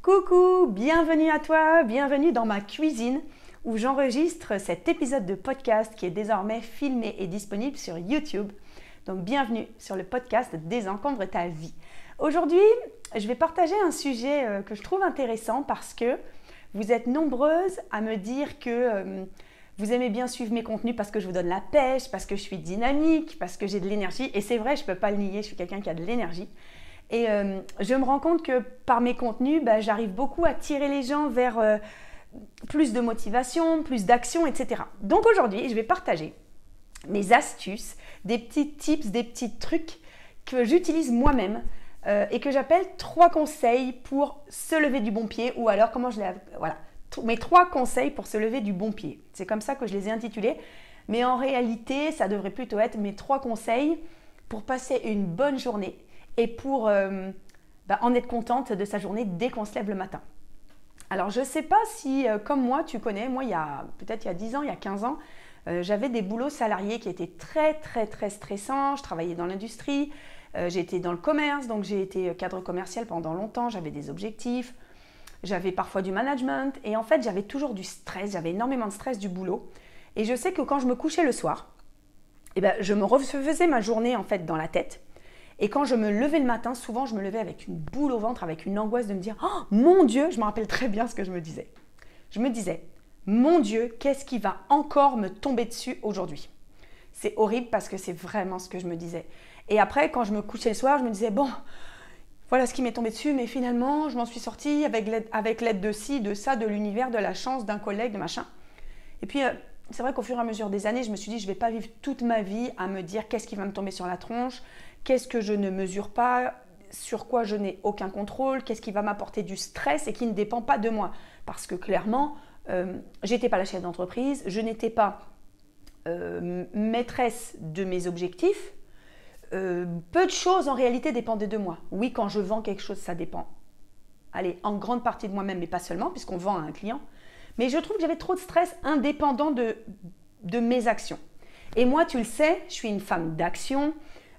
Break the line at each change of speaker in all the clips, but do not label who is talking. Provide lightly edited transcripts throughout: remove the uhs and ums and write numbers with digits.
Coucou, bienvenue à toi, bienvenue dans ma cuisine où j'enregistre cet épisode de podcast qui est désormais filmé et disponible sur YouTube. Donc bienvenue sur le podcast Désencombre ta vie. Aujourd'hui, je vais partager un sujet que je trouve intéressant parce que vous êtes nombreuses à me dire que vous aimez bien suivre mes contenus parce que je vous donne la pêche, parce que je suis dynamique, parce que j'ai de l'énergie. Et c'est vrai, je ne peux pas le nier, je suis quelqu'un qui a de l'énergie. Et je me rends compte que par mes contenus, j'arrive beaucoup à tirer les gens vers plus de motivation, plus d'action, etc. Donc aujourd'hui, je vais partager mes astuces, des petits tips, des petits trucs que j'utilise moi-même et que j'appelle 3 conseils pour se lever du bon pied ou alors comment je les... Voilà, mes 3 conseils pour se lever du bon pied. C'est comme ça que je les ai intitulés. Mais en réalité, ça devrait plutôt être mes 3 conseils pour passer une bonne journée et pour en être contente de sa journée dès qu'on se lève le matin. Alors, je ne sais pas si, comme moi, tu connais, moi, il y a 10 ans, il y a 15 ans, j'avais des boulots salariés qui étaient très stressants. Je travaillais dans l'industrie, j'ai été dans le commerce, donc j'ai été cadre commercial pendant longtemps, j'avais des objectifs, j'avais parfois du management et en fait, j'avais toujours du stress, j'avais énormément de stress du boulot. Et je sais que quand je me couchais le soir, je me refaisais ma journée en fait dans la tête. Et quand je me levais le matin, souvent je me levais avec une boule au ventre, avec une angoisse de me dire « Oh mon Dieu !» Je me rappelle très bien ce que je me disais. Je me disais « Mon Dieu, qu'est-ce qui va encore me tomber dessus aujourd'hui ?» C'est horrible parce que c'est vraiment ce que je me disais. Et après, quand je me couchais le soir, je me disais « Bon, voilà ce qui m'est tombé dessus, mais finalement, je m'en suis sortie avec l'aide de ci, de ça, de l'univers, de la chance, d'un collègue, de machin. » Et puis, c'est vrai qu'au fur et à mesure des années, je me suis dit « Je ne vais pas vivre toute ma vie à me dire qu'est-ce qui va me tomber sur la tronche ?» Qu'est-ce que je ne mesure pas, sur quoi je n'ai aucun contrôle, qu'est-ce qui va m'apporter du stress et qui ne dépend pas de moi. Parce que clairement, je n'étais pas la chef d'entreprise, je n'étais pas maîtresse de mes objectifs. Peu de choses en réalité dépendaient de moi. Oui, quand je vends quelque chose, ça dépend. Allez, en grande partie de moi-même, mais pas seulement, puisqu'on vend à un client. Mais je trouve que j'avais trop de stress indépendant de mes actions. Et moi, tu le sais, je suis une femme d'action.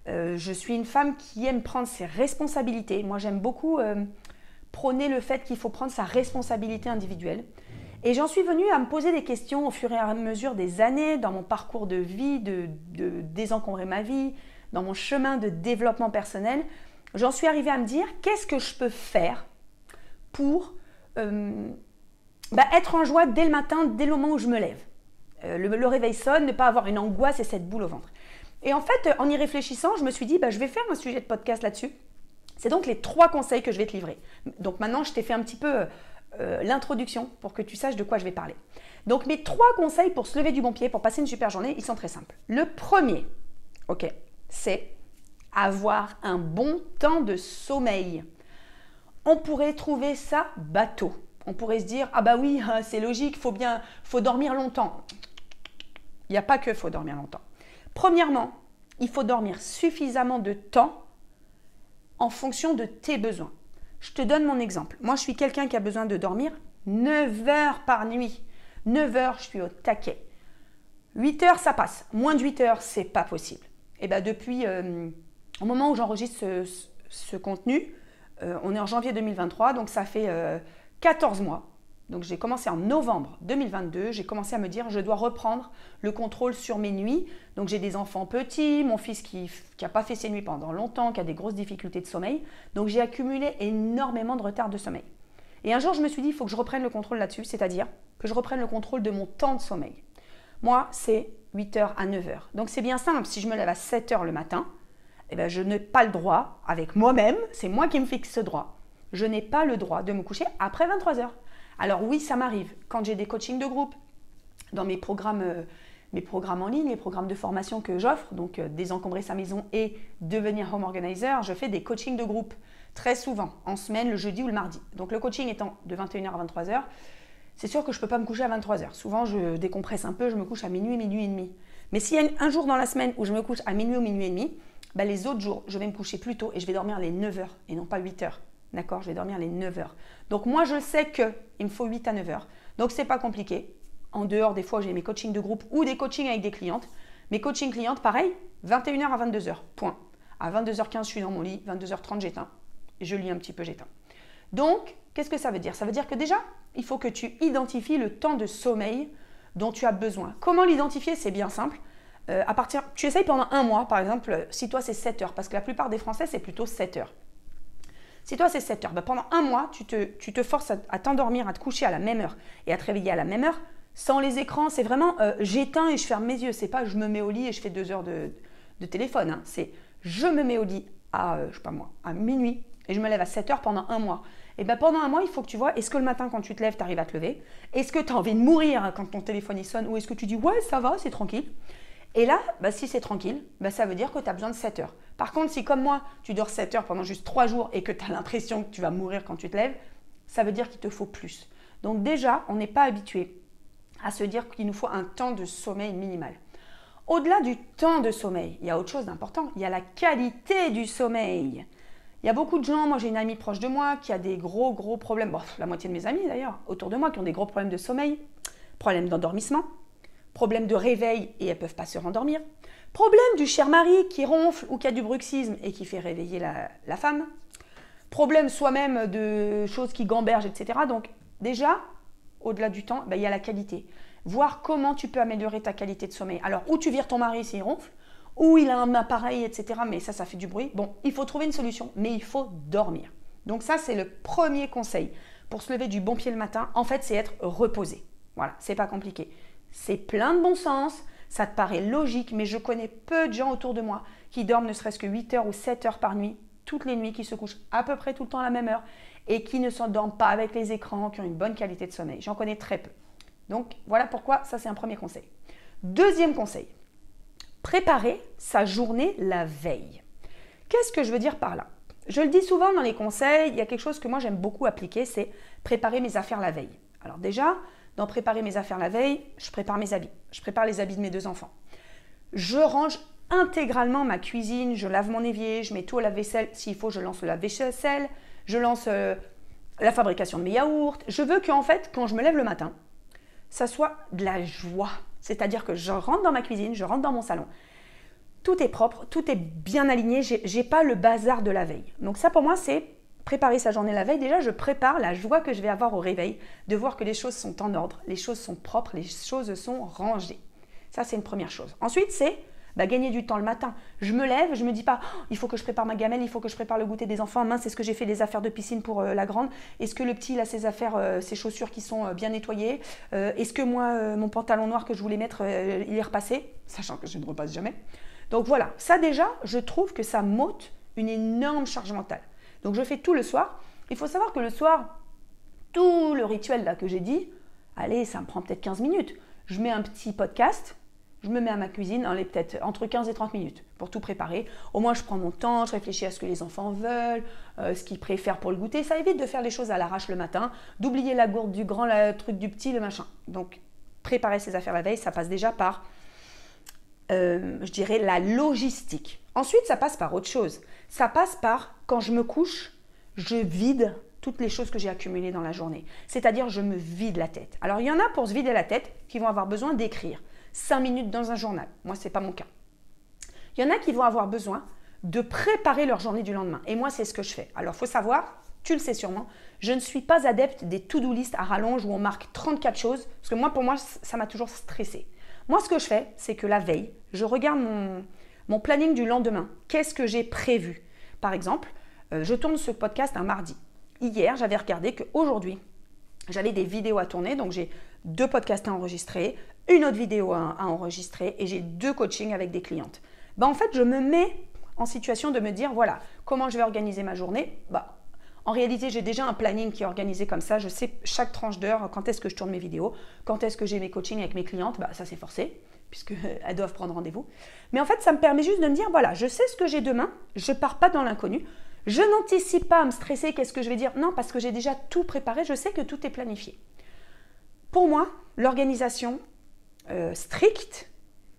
Je suis une femme qui aime prendre ses responsabilités. Moi, j'aime beaucoup prôner le fait qu'il faut prendre sa responsabilité individuelle. Et j'en suis venue à me poser des questions au fur et à mesure des années, dans mon parcours de vie, de désencombrer ma vie, dans mon chemin de développement personnel. J'en suis arrivée à me dire, qu'est-ce que je peux faire pour être en joie dès le matin, dès le moment où je me lève. Le réveil sonne, ne pas avoir une angoisse et cette boule au ventre. Et en fait, en y réfléchissant, je me suis dit, je vais faire un sujet de podcast là-dessus. C'est donc les 3 conseils que je vais te livrer. Donc maintenant, je t'ai fait un petit peu l'introduction pour que tu saches de quoi je vais parler. Donc mes 3 conseils pour se lever du bon pied, pour passer une super journée, ils sont très simples. Le premier, c'est avoir un bon temps de sommeil. On pourrait trouver ça bateau. On pourrait se dire, oui, c'est logique, faut dormir longtemps. Il n'y a pas que faut dormir longtemps. Premièrement, il faut dormir suffisamment de temps en fonction de tes besoins. Je te donne mon exemple. Moi, je suis quelqu'un qui a besoin de dormir 9 heures par nuit. 9 heures, je suis au taquet. 8 heures, ça passe. Moins de 8 heures, c'est pas possible. Et depuis au moment où j'enregistre ce contenu, on est en janvier 2023, donc ça fait 14 mois. Donc j'ai commencé en novembre 2022, j'ai commencé à me dire je dois reprendre le contrôle sur mes nuits. Donc j'ai des enfants petits, mon fils qui n'a pas fait ses nuits pendant longtemps, qui a des grosses difficultés de sommeil. Donc j'ai accumulé énormément de retard de sommeil. Et un jour je me suis dit il faut que je reprenne le contrôle là-dessus, c'est-à-dire que je reprenne le contrôle de mon temps de sommeil. Moi c'est 8h à 9h. Donc c'est bien simple, si je me lève à 7h le matin, je n'ai pas le droit avec moi-même, c'est moi qui me fixe ce droit. Je n'ai pas le droit de me coucher après 23h. Alors oui, ça m'arrive quand j'ai des coachings de groupe, dans mes programmes en ligne, les programmes de formation que j'offre, donc désencombrer sa maison et devenir home organizer, je fais des coachings de groupe très souvent, en semaine, le jeudi ou le mardi. Donc le coaching étant de 21h à 23h, c'est sûr que je ne peux pas me coucher à 23h. Souvent, je décompresse un peu, je me couche à minuit, minuit et demi. Mais s'il y a un jour dans la semaine où je me couche à minuit ou minuit et demi, les autres jours, je vais me coucher plus tôt et je vais dormir les 9 heures et non pas 8 heures. D'accord, je vais dormir les 9 heures. Donc moi, je sais qu'il me faut 8 à 9 heures. Donc, ce n'est pas compliqué. En dehors, des fois, j'ai mes coachings de groupe ou des coachings avec des clientes. Mes coachings clientes, pareil, 21h à 22h, point. À 22h15, je suis dans mon lit. 22h30, j'éteins. Je lis un petit peu, j'éteins. Donc, qu'est-ce que ça veut dire? Ça veut dire que déjà, il faut que tu identifies le temps de sommeil dont tu as besoin. Comment l'identifier? C'est bien simple. Tu essayes pendant un mois, par exemple, si toi c'est 7 heures, parce que la plupart des Français c'est plutôt 7 heures. Si toi c'est 7 heures, pendant un mois, tu te forces à t'endormir, à te coucher à la même heure et à te réveiller à la même heure, sans les écrans. C'est vraiment j'éteins et je ferme mes yeux. C'est pas je me mets au lit et je fais 2 heures de téléphone. Hein. C'est je me mets au lit à, je sais pas moi, à minuit et je me lève à 7 heures pendant un mois. Et pendant un mois, il faut que tu vois, est-ce que le matin quand tu te lèves, tu arrives à te lever? Est-ce que tu as envie de mourir quand ton téléphone il sonne? Ou est-ce que tu dis ouais ça va, c'est tranquille? Et là, si c'est tranquille, ça veut dire que tu as besoin de 7 heures. Par contre, si comme moi, tu dors 7 heures pendant juste 3 jours et que tu as l'impression que tu vas mourir quand tu te lèves, ça veut dire qu'il te faut plus. Donc déjà, on n'est pas habitué à se dire qu'il nous faut un temps de sommeil minimal. Au-delà du temps de sommeil, il y a autre chose d'important, il y a la qualité du sommeil. Il y a beaucoup de gens, moi j'ai une amie proche de moi qui a des gros problèmes, la moitié de mes amis d'ailleurs, autour de moi, qui ont des gros problèmes de sommeil, problèmes d'endormissement, problème de réveil et elles ne peuvent pas se rendormir, problème du cher mari qui ronfle ou qui a du bruxisme et qui fait réveiller la femme, problème soi-même de choses qui gambergent, etc. Donc déjà, au-delà du temps, il y a la qualité. Voir comment tu peux améliorer ta qualité de sommeil. Alors, ou tu vires ton mari s'il ronfle, ou il a un appareil, etc. Mais ça fait du bruit. Bon, il faut trouver une solution, mais il faut dormir. Donc ça, c'est le premier conseil. Pour se lever du bon pied le matin, en fait, c'est être reposé. Voilà, c'est pas compliqué. C'est plein de bon sens, ça te paraît logique, mais je connais peu de gens autour de moi qui dorment ne serait-ce que 8 heures ou 7 heures par nuit, toutes les nuits, qui se couchent à peu près tout le temps à la même heure et qui ne s'endorment pas avec les écrans, qui ont une bonne qualité de sommeil. J'en connais très peu. Donc voilà pourquoi ça c'est un premier conseil. Deuxième conseil, préparer sa journée la veille. Qu'est-ce que je veux dire par là? Je le dis souvent dans les conseils, il y a quelque chose que moi j'aime beaucoup appliquer, c'est préparer mes affaires la veille. Alors déjà, dans préparer mes affaires la veille, je prépare mes habits. Je prépare les habits de mes 2 enfants. Je range intégralement ma cuisine, je lave mon évier, je mets tout au lave-vaisselle. S'il faut, je lance le lave-vaisselle, je lance la fabrication de mes yaourts. Je veux qu'en fait, quand je me lève le matin, ça soit de la joie. C'est-à-dire que je rentre dans ma cuisine, je rentre dans mon salon. Tout est propre, tout est bien aligné, j'ai pas le bazar de la veille. Donc ça pour moi, c'est préparer sa journée la veille. Déjà, je prépare la joie que je vais avoir au réveil, de voir que les choses sont en ordre, les choses sont propres, les choses sont rangées. Ça, c'est une première chose. Ensuite, c'est gagner du temps le matin. Je me lève, je ne me dis pas il faut que je prépare ma gamelle, il faut que je prépare le goûter des enfants. Mince, est-ce que j'ai fait les affaires de piscine pour la grande? Est-ce que le petit il a ses affaires, ses chaussures qui sont bien nettoyées? Est-ce que moi, mon pantalon noir que je voulais mettre, il est repassé? Sachant que je ne repasse jamais. Donc voilà, ça déjà, je trouve que ça m'ôte une énorme charge mentale. Donc je fais tout le soir. Il faut savoir que le soir, tout le rituel là que j'ai dit, allez, ça me prend peut-être 15 minutes. Je mets un petit podcast, je me mets à ma cuisine, allez, peut-être entre 15 et 30 minutes pour tout préparer. Au moins, je prends mon temps, je réfléchis à ce que les enfants veulent, ce qu'ils préfèrent pour le goûter. Ça évite de faire les choses à l'arrache le matin, d'oublier la gourde du grand, le truc du petit, le machin. Donc, préparer ses affaires la veille, ça passe déjà par, je dirais, la logistique. Ensuite, ça passe par autre chose. Ça passe par, quand je me couche, je vide toutes les choses que j'ai accumulées dans la journée. C'est-à-dire, je me vide la tête. Alors, il y en a pour se vider la tête qui vont avoir besoin d'écrire 5 minutes dans un journal. Moi, ce n'est pas mon cas. Il y en a qui vont avoir besoin de préparer leur journée du lendemain. Et moi, c'est ce que je fais. Alors, il faut savoir, tu le sais sûrement, je ne suis pas adepte des to-do list à rallonge où on marque 34 choses. Parce que moi, pour moi, ça m'a toujours stressée. Moi, ce que je fais, c'est que la veille, je regarde mon planning du lendemain. Qu'est-ce que j'ai prévu? Par exemple, je tourne ce podcast un mardi. Hier, j'avais regardé qu'aujourd'hui, j'avais des vidéos à tourner. Donc, j'ai 2 podcasts à enregistrer, une autre vidéo à enregistrer et j'ai 2 coachings avec des clientes. En fait, je me mets en situation de me dire, voilà, comment je vais organiser ma journée. En réalité, j'ai déjà un planning qui est organisé comme ça. Je sais chaque tranche d'heure quand est-ce que je tourne mes vidéos, quand est-ce que j'ai mes coachings avec mes clientes. Ça, c'est forcé, puisqu'elles doivent prendre rendez-vous. Mais en fait, ça me permet juste de me dire, voilà, je sais ce que j'ai demain, je ne pars pas dans l'inconnu. Je n'anticipe pas à me stresser, qu'est-ce que je vais dire? Non, parce que j'ai déjà tout préparé, je sais que tout est planifié. Pour moi, l'organisation stricte,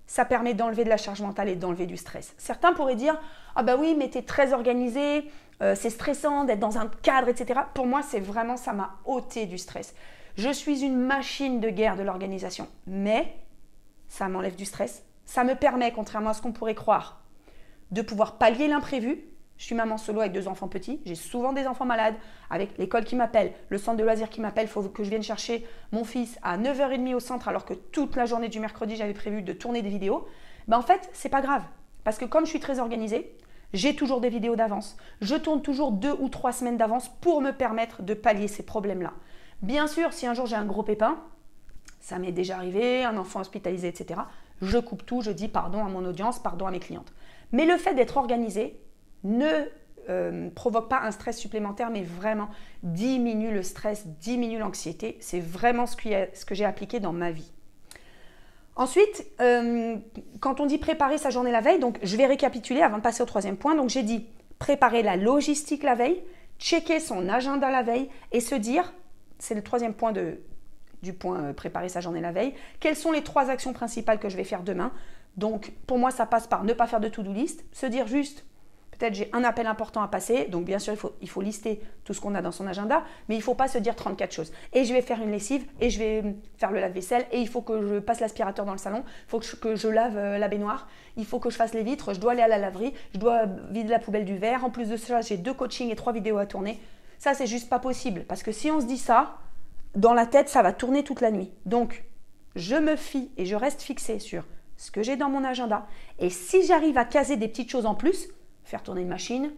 ça permet d'enlever de la charge mentale et d'enlever du stress. Certains pourraient dire « Ah oui, mais tu es très organisé, c'est stressant d'être dans un cadre, etc. » Pour moi, c'est vraiment, ça m'a ôté du stress. Je suis une machine de guerre de l'organisation, mais ça m'enlève du stress. Ça me permet, contrairement à ce qu'on pourrait croire, de pouvoir pallier l'imprévu Je suis maman solo avec 2 enfants petits. J'ai souvent des enfants malades, avec l'école qui m'appelle, le centre de loisirs qui m'appelle. Il faut que je vienne chercher mon fils à 9h30 au centre alors que toute la journée du mercredi, j'avais prévu de tourner des vidéos. En fait, c'est pas grave. Parce que comme je suis très organisée, j'ai toujours des vidéos d'avance. Je tourne toujours 2 ou 3 semaines d'avance pour me permettre de pallier ces problèmes-là. Bien sûr, si un jour j'ai un gros pépin, ça m'est déjà arrivé, un enfant hospitalisé, etc. Je coupe tout, je dis pardon à mon audience, pardon à mes clientes. Mais le fait d'être organisé ne provoque pas un stress supplémentaire, mais vraiment diminue le stress, diminue l'anxiété. C'est vraiment ce que j'ai appliqué dans ma vie. Ensuite, quand on dit préparer sa journée la veille, donc je vais récapituler avant de passer au 3e point. Donc j'ai dit préparer la logistique la veille, checker son agenda la veille et se dire, c'est le 3e point du point préparer sa journée la veille, quelles sont les 3 actions principales que je vais faire demain. Donc pour moi, ça passe par ne pas faire de to-do list, se dire juste, peut-être j'ai un appel important à passer, donc bien sûr il faut lister tout ce qu'on a dans son agenda, mais il ne faut pas se dire 34 choses. Et je vais faire une lessive, et je vais faire le lave-vaisselle, et il faut que je passe l'aspirateur dans le salon, il faut que je lave la baignoire, il faut que je fasse les vitres, je dois aller à la laverie, je dois vider la poubelle du verre. En plus de ça, j'ai 2 coachings et 3 vidéos à tourner. Ça, c'est juste pas possible, parce que si on se dit ça, dans la tête, ça va tourner toute la nuit. Donc, je me fie et je reste fixée sur ce que j'ai dans mon agenda. Et si j'arrive à caser des petites choses en plus, faire tourner une machine,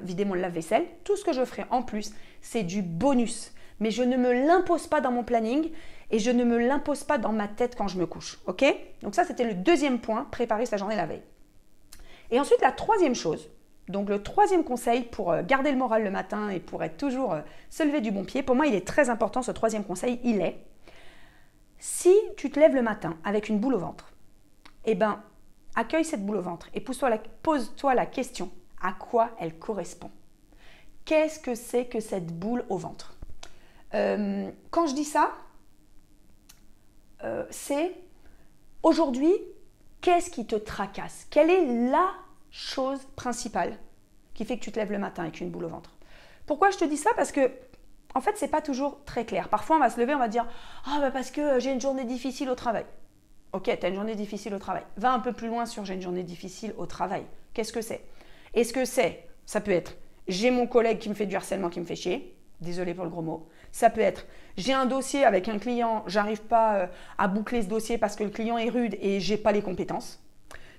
vider mon lave-vaisselle, tout ce que je ferai en plus, c'est du bonus. Mais je ne me l'impose pas dans mon planning et je ne me l'impose pas dans ma tête quand je me couche. Ok? Donc ça, c'était le 2e point, préparer sa journée la veille. Et ensuite, la 3e chose, donc le 3e conseil pour garder le moral le matin et pour être toujours se lever du bon pied, pour moi, il est très important, ce 3e conseil, il est, si tu te lèves le matin avec une boule au ventre, eh bien, accueille cette boule au ventre et pose-toi la question, à quoi elle correspond? Qu'est-ce que c'est que cette boule au ventre? Quand je dis ça, c'est aujourd'hui, qu'est-ce qui te tracasse? Quelle est la chose principale qui fait que tu te lèves le matin avec une boule au ventre? Pourquoi je te dis ça? Parce que en fait, c'est pas toujours très clair. Parfois, on va se lever, on va dire « Ah, parce que j'ai une journée difficile au travail. » Ok, tu as une journée difficile au travail. Va un peu plus loin sur « J'ai une journée difficile au travail. » Qu'est-ce que c'est? Est-ce que ça peut être « J'ai mon collègue qui me fait du harcèlement, qui me fait chier. » Désolé pour le gros mot. Ça peut être « J'ai un dossier avec un client, j'arrive pas à boucler ce dossier parce que le client est rude et j'ai pas les compétences. »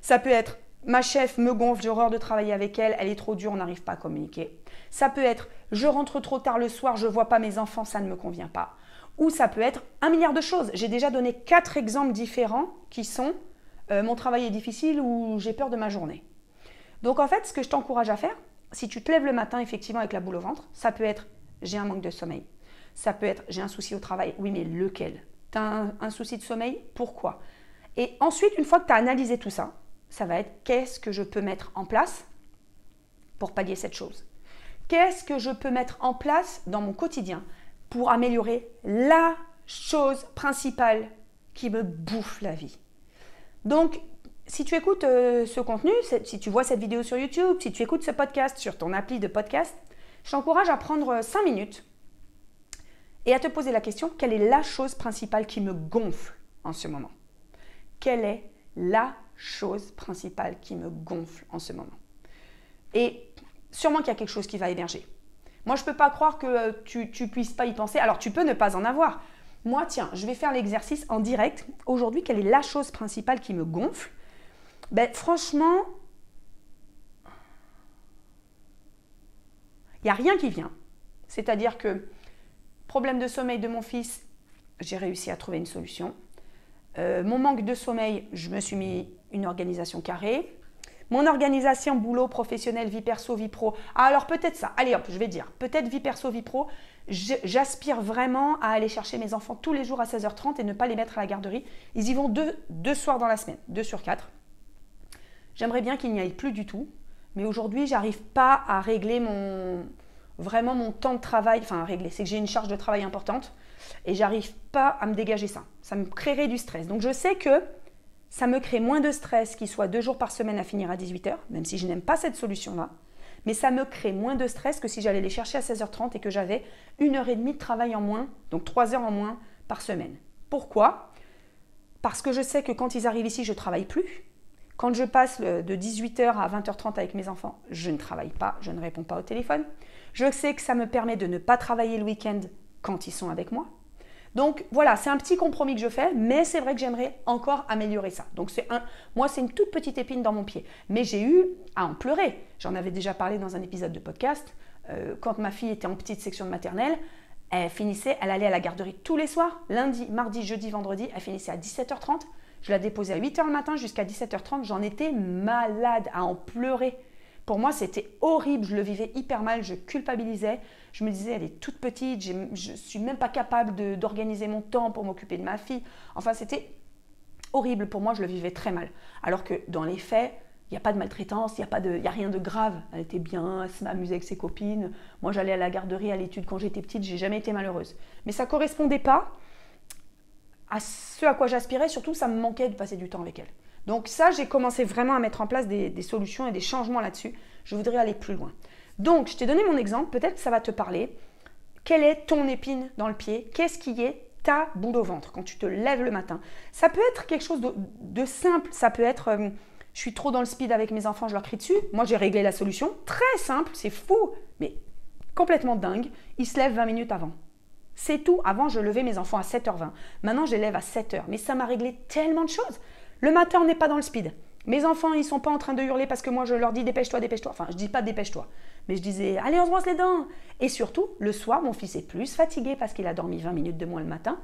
Ça peut être « Ma chef me gonfle, j'ai horreur de travailler avec elle, elle est trop dure, on n'arrive pas à communiquer. » Ça peut être « Je rentre trop tard le soir, je vois pas mes enfants, ça ne me convient pas. » Ou ça peut être 1 milliard de choses. J'ai déjà donné 4 exemples différents qui sont mon travail est difficile ou j'ai peur de ma journée. Donc en fait, ce que je t'encourage à faire, si tu te lèves le matin effectivement avec la boule au ventre, ça peut être j'ai un manque de sommeil. Ça peut être j'ai un souci au travail. Oui, mais lequel? Tu as un souci de sommeil? Pourquoi? Et ensuite, une fois que tu as analysé tout ça, ça va être qu'est-ce que je peux mettre en place pour pallier cette chose? Qu'est-ce que je peux mettre en place dans mon quotidien pour améliorer la chose principale qui me bouffe la vie? Donc, si tu écoutes ce contenu, si tu vois cette vidéo sur YouTube, si tu écoutes ce podcast sur ton appli de podcast, je t'encourage à prendre 5 minutes et à te poser la question, quelle est la chose principale qui me gonfle en ce moment? Quelle est la chose principale qui me gonfle en ce moment? Et sûrement qu'il y a quelque chose qui va émerger. Moi, je ne peux pas croire que tu ne puisses pas y penser. Alors, tu peux ne pas en avoir. Moi, tiens, je vais faire l'exercice en direct. Aujourd'hui, quelle est la chose principale qui me gonfle? Franchement, il n'y a rien qui vient. C'est-à-dire que problème de sommeil de mon fils, j'ai réussi à trouver une solution. Mon manque de sommeil, je me suis mis une organisation carrée. Mon organisation boulot, professionnel, vie perso, vie pro. Ah, alors peut-être ça. Allez hop, je vais dire. Peut-être vie perso, vie pro. J'aspire vraiment à aller chercher mes enfants tous les jours à 16h30 et ne pas les mettre à la garderie. Ils y vont deux soirs dans la semaine, 2 sur 4. J'aimerais bien qu'il n'y aille plus du tout. Mais aujourd'hui, j'arrive pas à régler vraiment mon temps de travail. Enfin, à régler. C'est que j'ai une charge de travail importante et j'arrive pas à me dégager ça. Ça me créerait du stress. Donc je sais que ça me crée moins de stress qu'il soit 2 jours par semaine à finir à 18h, même si je n'aime pas cette solution-là. Mais ça me crée moins de stress que si j'allais les chercher à 16h30 et que j'avais 1h30 de travail en moins, donc 3 heures en moins par semaine. Pourquoi? Parce que je sais que quand ils arrivent ici, je ne travaille plus. Quand je passe de 18h à 20h30 avec mes enfants, je ne travaille pas, je ne réponds pas au téléphone. Je sais que ça me permet de ne pas travailler le week-end quand ils sont avec moi. Donc voilà, c'est un petit compromis que je fais, mais c'est vrai que j'aimerais encore améliorer ça. Donc moi, c'est une toute petite épine dans mon pied. Mais j'ai eu à en pleurer. J'en avais déjà parlé dans un épisode de podcast. Quand ma fille était en petite section de maternelle, elle allait à la garderie tous les soirs, lundi, mardi, jeudi, vendredi. Elle finissait à 17h30. Je la déposais à 8h le matin jusqu'à 17h30. J'en étais malade à en pleurer. Pour moi, c'était horrible. Je le vivais hyper mal. Je culpabilisais. Je me disais, elle est toute petite. Je ne suis même pas capable d'organiser mon temps pour m'occuper de ma fille. Enfin, c'était horrible. Pour moi, je le vivais très mal. Alors que dans les faits, il n'y a pas de maltraitance, il n'y a rien de grave. Elle était bien, elle s'amusait avec ses copines. Moi, j'allais à la garderie, à l'étude quand j'étais petite. Je n'ai jamais été malheureuse. Mais ça ne correspondait pas à ce à quoi j'aspirais. Surtout, ça me manquait de passer du temps avec elle. Donc ça, j'ai commencé vraiment à mettre en place des solutions et des changements là-dessus. Je voudrais aller plus loin. Donc, je t'ai donné mon exemple. Peut-être que ça va te parler. Quelle est ton épine dans le pied? Qu'est-ce qui est ta boule au ventre quand tu te lèves le matin? Ça peut être quelque chose de simple. Ça peut être, je suis trop dans le speed avec mes enfants, je leur crie dessus. Moi, j'ai réglé la solution. Très simple, c'est fou, mais complètement dingue. Ils se lèvent 20 minutes avant. C'est tout. Avant, je levais mes enfants à 7h20. Maintenant, je les lève à 7h. Mais ça m'a réglé tellement de choses. Le matin, on n'est pas dans le speed. Mes enfants, ils ne sont pas en train de hurler parce que moi, je leur dis dépêche-toi, dépêche-toi. Enfin, je ne dis pas dépêche-toi. Mais je disais allez, on se brosse les dents. Et surtout, le soir, mon fils est plus fatigué parce qu'il a dormi 20 minutes de moins le matin.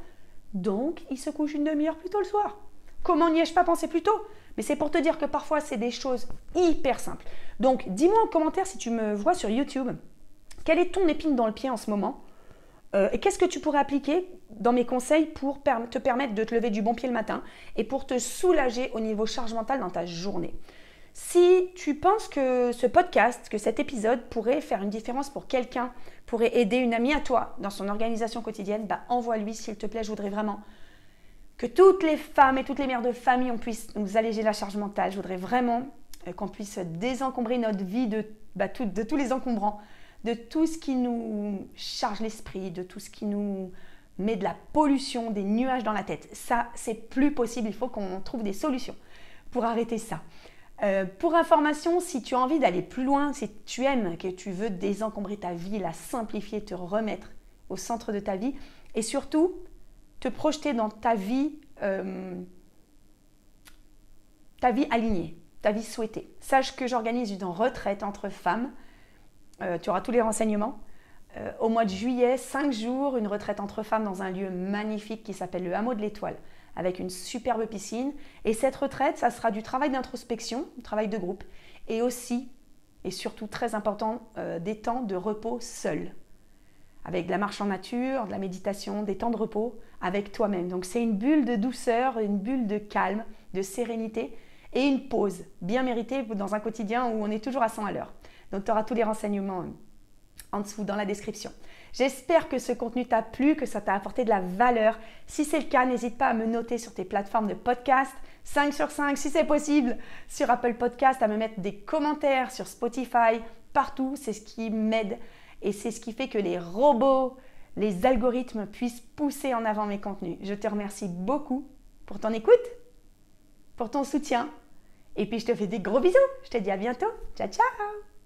Donc, il se couche une demi-heure plus tôt le soir. Comment n'y ai-je pas pensé plus tôt? Mais c'est pour te dire que parfois, c'est des choses hyper simples. Donc, dis-moi en commentaire si tu me vois sur YouTube, quelle est ton épine dans le pied en ce moment? Et qu'est-ce que tu pourrais appliquer dans mes conseils pour te permettre de te lever du bon pied le matin et pour te soulager au niveau charge mentale dans ta journée? Si tu penses que ce podcast, que cet épisode pourrait faire une différence pour quelqu'un, pourrait aider une amie à toi dans son organisation quotidienne, envoie-lui s'il te plaît. Je voudrais vraiment que toutes les femmes et toutes les mères de famille, on puisse nous alléger la charge mentale. Je voudrais vraiment qu'on puisse désencombrer notre vie de tous les encombrants, de tout ce qui nous charge l'esprit, de tout ce qui nous met de la pollution, des nuages dans la tête. Ça, c'est plus possible. Il faut qu'on trouve des solutions pour arrêter ça. Pour information, si tu as envie d'aller plus loin, si tu aimes, que tu veux désencombrer ta vie, la simplifier, te remettre au centre de ta vie et surtout te projeter dans ta vie alignée, ta vie souhaitée. Sache que j'organise une retraite entre femmes. Tu auras tous les renseignements. Au mois de juillet, 5 jours, une retraite entre femmes dans un lieu magnifique qui s'appelle le Hameau de l'Étoile, avec une superbe piscine. Et cette retraite, ça sera du travail d'introspection, du travail de groupe, et aussi, et surtout très important, des temps de repos seul, avec de la marche en nature, de la méditation, des temps de repos avec toi-même. Donc c'est une bulle de douceur, une bulle de calme, de sérénité, et une pause bien méritée dans un quotidien où on est toujours à 100 à l'heure. Donc tu auras tous les renseignements en dessous dans la description. J'espère que ce contenu t'a plu, que ça t'a apporté de la valeur. Si c'est le cas, n'hésite pas à me noter sur tes plateformes de podcast, 5 sur 5 si c'est possible, sur Apple Podcast, à me mettre des commentaires sur Spotify, partout. C'est ce qui m'aide et c'est ce qui fait que les robots, les algorithmes puissent pousser en avant mes contenus. Je te remercie beaucoup pour ton écoute, pour ton soutien. Et puis je te fais des gros bisous. Je te dis à bientôt. Ciao, ciao!